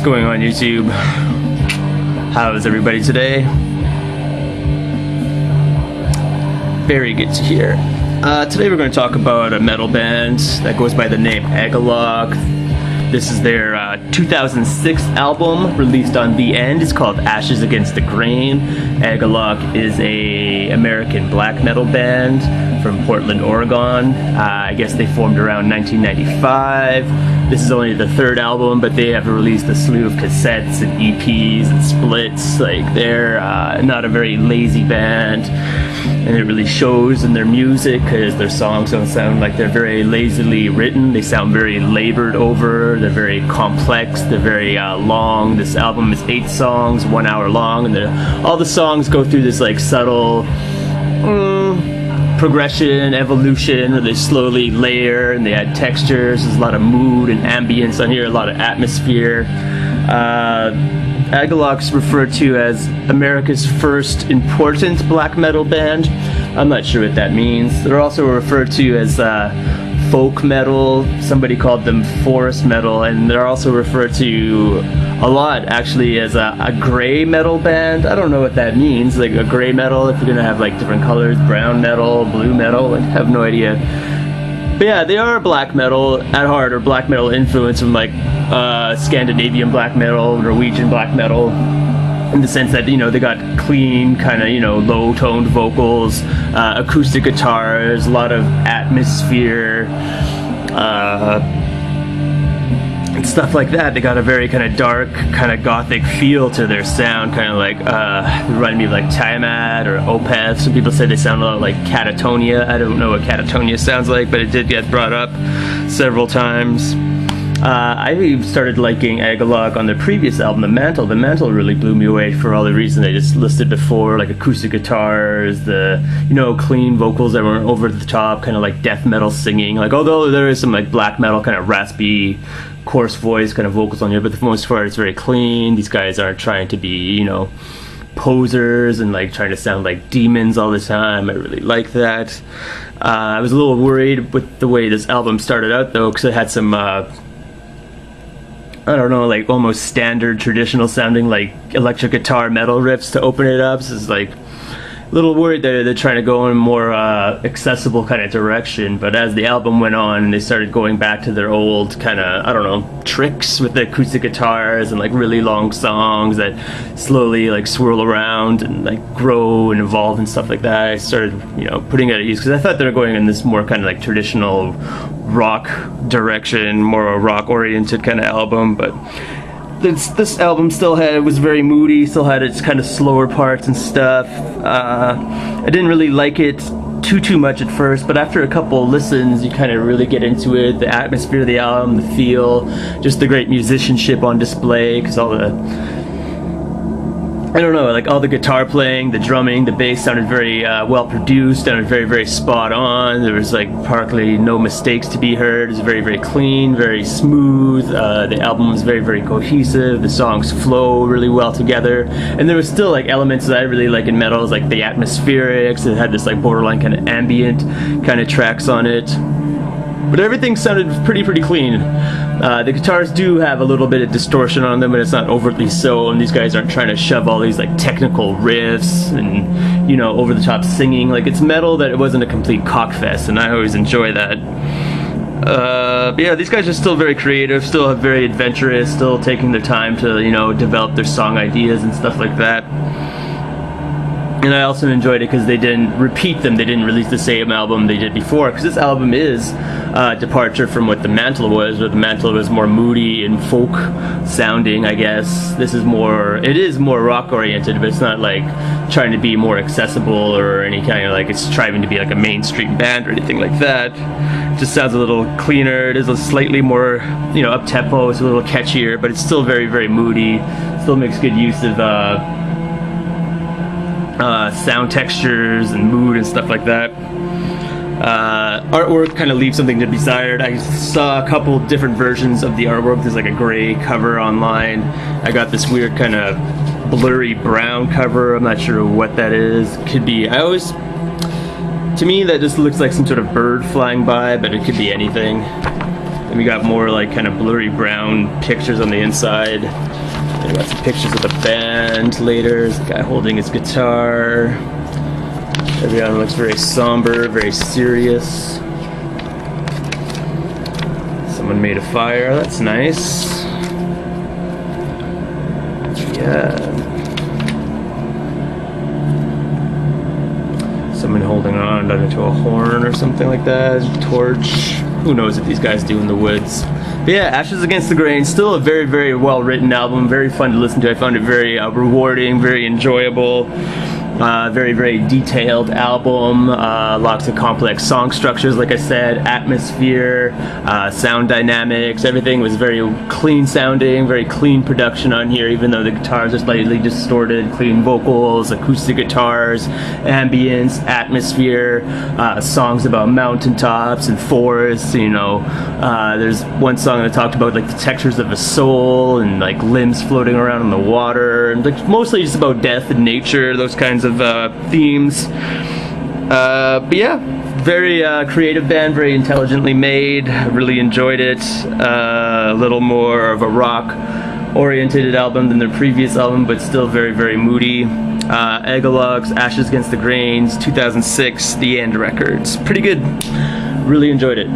going on YouTube? How's everybody today? Very good to hear. Today we're going to talk about a metal band that goes by the name Agalloch. This is their 2006 album released on The End. It's called Ashes Against the Grain. Agalloch is a American black metal band from Portland, Oregon. I guess they formed around 1995. This is only the third album, but they have released a slew of cassettes and EPs and splits. Like, they're not a very lazy band, and it really shows in their music because their songs don't sound like they're very lazily written. They sound very labored over. They're very complex. They're very long. This album is 8 songs, 1 hour long, and all the songs go through this like subtle progression, evolution, where they slowly layer and they add textures. There's a lot of mood and ambience on here, a lot of atmosphere. Agalloch's referred to as America's first important black metal band. I'm not sure what that means. They're also referred to as folk metal. Somebody called them forest metal, and they're also referred to a lot actually as a gray metal band. I don't know what that means, like a gray metal, if you're gonna have like different colors, brown metal, blue metal, I have no idea. But yeah, they are black metal at heart, or black metal influence from like Scandinavian black metal, Norwegian black metal, in the sense that, you know, they got clean, kind of, you know, low-toned vocals, acoustic guitars, a lot of atmosphere, and stuff like that. They got a very kind of dark, kind of gothic feel to their sound, kind of like, reminded me of like Tiamat or Opeth. Some people say they sound a lot like Catatonia. I don't know what Catatonia sounds like, but it did get brought up several times. I started liking Agalloch on their previous album, The Mantle. The Mantle really blew me away for all the reasons I just listed before, like acoustic guitars, the, you know, clean vocals that weren't over the top, kind of like death metal singing. Like, although there is some like black metal kind of raspy, coarse voice kind of vocals on here, but for the most part it's very clean. These guys aren't trying to be, you know, posers and like trying to sound like demons all the time. I really like that. I was a little worried with the way this album started out though, because it had some I don't know, like almost standard traditional sounding like electric guitar metal riffs to open it up. So it's like a little worried that they're trying to go in a more accessible kind of direction. But as the album went on and they started going back to their old kind of, I don't know, tricks with the acoustic guitars and like really long songs that slowly like swirl around and like grow and evolve and stuff like that, I started, you know, putting it at ease, because I thought they were going in this more kind of like traditional rock direction, more a rock oriented kind of album. But this album still was very moody, still had its kind of slower parts and stuff. I didn't really like it too much at first, but after a couple listens you kind of really get into it. The atmosphere of the album, the feel, just the great musicianship on display, because all the, I don't know, like all the guitar playing, the drumming, the bass sounded very well produced, sounded very spot on. There was like partly no mistakes to be heard. It was very clean, very smooth. The album was very cohesive. The songs flow really well together, and there was still like elements that I really like in metal, like the atmospherics. It had this like borderline kind of ambient kind of tracks on it. But everything sounded pretty clean. The guitars do have a little bit of distortion on them, but it's not overtly so, and these guys aren't trying to shove all these like technical riffs and, you know, over the top singing. Like, it's metal that it wasn't a complete cockfest, and I always enjoy that. But yeah, these guys are still very creative, still very adventurous, still taking their time to, you know, develop their song ideas and stuff like that. And I also enjoyed it because they didn't repeat them. They didn't release the same album they did before, because this album is a departure from what The Mantle was, where The Mantle was more moody and folk sounding, I guess. This is more, it is more rock oriented, but it's not like trying to be more accessible or any kind of like it's striving to be like a mainstream band or anything like that. It just sounds a little cleaner. It is a slightly more, you know, up tempo. It's a little catchier, but it's still very moody. Still makes good use of sound textures and mood and stuff like that. Artwork kind of leaves something to be desired. I saw a couple different versions of the artwork. There's like a gray cover online. I got this weird kind of blurry brown cover. I'm not sure what that is. Could be, to me that just looks like some sort of bird flying by, but it could be anything. Let We got more like kind of blurry brown pictures on the inside. We got some pictures of the band later. There's a guy holding his guitar. Everyone looks very somber, very serious. Someone made a fire, that's nice. Yeah. Someone holding on to a horn or something like that, a torch. Who knows what these guys do in the woods. But yeah, Ashes Against the Grain, still a very, very well written album, very fun to listen to. I found it very rewarding, very enjoyable. Very, very detailed album, lots of complex song structures, like I said, atmosphere, sound dynamics, everything was very clean sounding, very clean production on here, even though the guitars are slightly distorted, clean vocals, acoustic guitars, ambience, atmosphere, songs about mountaintops and forests, you know. There's one song that talked about like the textures of a soul and like limbs floating around in the water, and like mostly just about death and nature, those kinds of themes. But yeah, very creative band, very intelligently made. Really enjoyed it. A little more of a rock oriented album than their previous album, but still very, very moody. Egologues, Ashes Against the Grains, 2006, The End Records. Pretty good. Really enjoyed it.